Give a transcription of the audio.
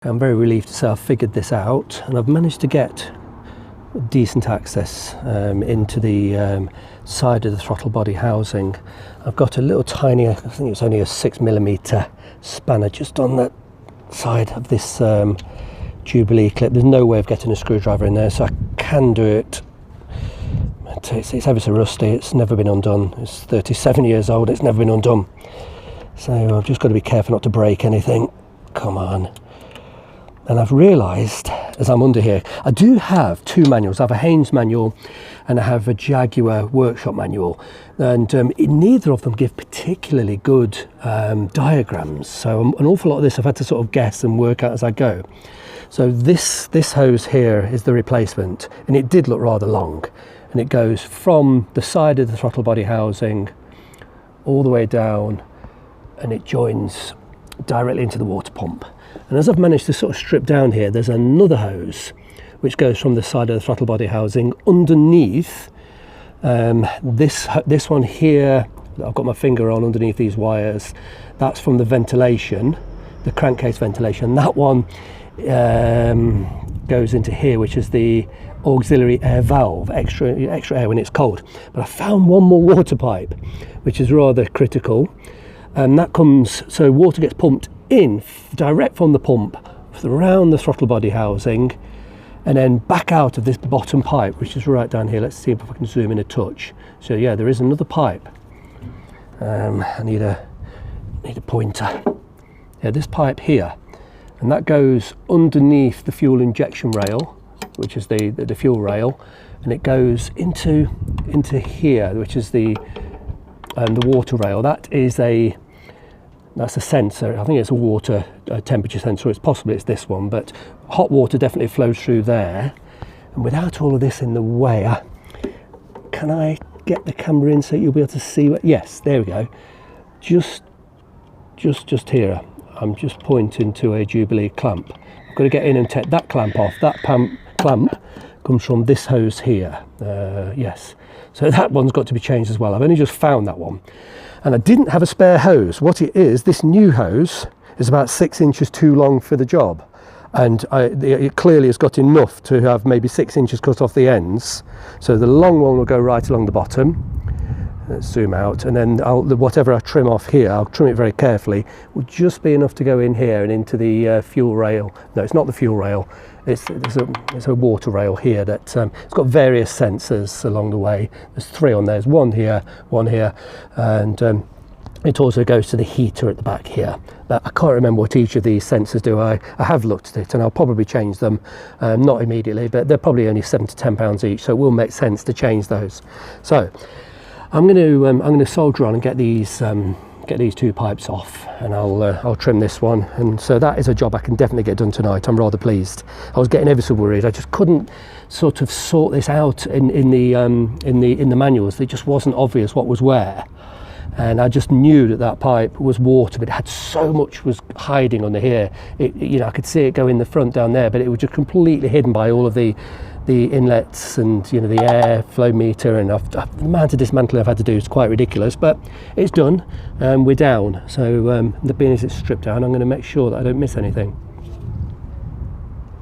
I'm very relieved to say I've figured this out, and I've managed to get decent access into the side of the throttle body housing. I've got a little tiny, I think it's only a 6mm spanner just on that side of this Jubilee clip. There's no way of getting a screwdriver in there, so I can do it. It's ever so rusty, it's never been undone. It's 37 years old, it's never been undone. So I've just got to be careful not to break anything. Come on. And I've realised, as I'm under here, I do have two manuals. I have a Haynes manual and I have a Jaguar workshop manual. And neither of them give particularly good diagrams. So an awful lot of this I've had to sort of guess and work out as I go. So this hose here is the replacement, and it did look rather long. And it goes from the side of the throttle body housing all the way down, and it joins directly into the water pump. And as I've managed to sort of strip down here, there's another hose which goes from the side of the throttle body housing underneath this one here that I've got my finger on underneath these wires. That's from the ventilation, the crankcase ventilation. That one goes into here, which is the auxiliary air valve, extra air when it's cold. But I found one more water pipe, which is rather critical. And that comes, so water gets pumped in direct from the pump around the throttle body housing and then back out of this bottom pipe, which is right down here. Let's see if I can zoom in a touch. So yeah, there is another pipe. I need a pointer. Yeah, this pipe here, and that goes underneath the fuel injection rail, which is the fuel rail, and it goes into here, which is the water rail. That's a sensor. I think it's a water temperature sensor. It's this one, but hot water definitely flows through there. And without all of this in the way, can I get the camera in so you'll be able to see what? Yes, there we go. Just here. I'm just pointing to a Jubilee clamp. I've got to get in and take that clamp off. That clamp comes from this hose here. Yes. So that one's got to be changed as well. I've only just found that one. And I didn't have a spare hose. What it is, this new hose is about 6 inches too long for the job. And it clearly has got enough to have maybe 6 inches cut off the ends. So the long one will go right along the bottom. Let's zoom out. And then whatever I trim off here, I'll trim it very carefully, will just be enough to go in here and into the fuel rail. No, it's not the fuel rail. It's a water rail here that it's got various sensors along the way. There's 3 on there. There's one here, and it also goes to the heater at the back here. But I can't remember what each of these sensors do. I have looked at it, and I'll probably change them, not immediately, but they're probably only £7 to £10 each, so it will make sense to change those. So I'm going to solder on and get these 2 pipes off, and I'll trim this one. And so that is a job I can definitely get done tonight. I'm rather pleased. I was getting ever so worried. I just couldn't sort of sort this out in the manuals. It just wasn't obvious what was where, and I just knew that pipe was water, but it had so much was hiding under here. I could see it go in the front down there, but it was just completely hidden by all of the inlets and the air flow meter, and the amount of dismantling I've had to do is quite ridiculous, but it's done. We're down, so the being as it's stripped down, I'm going to make sure that I don't miss anything.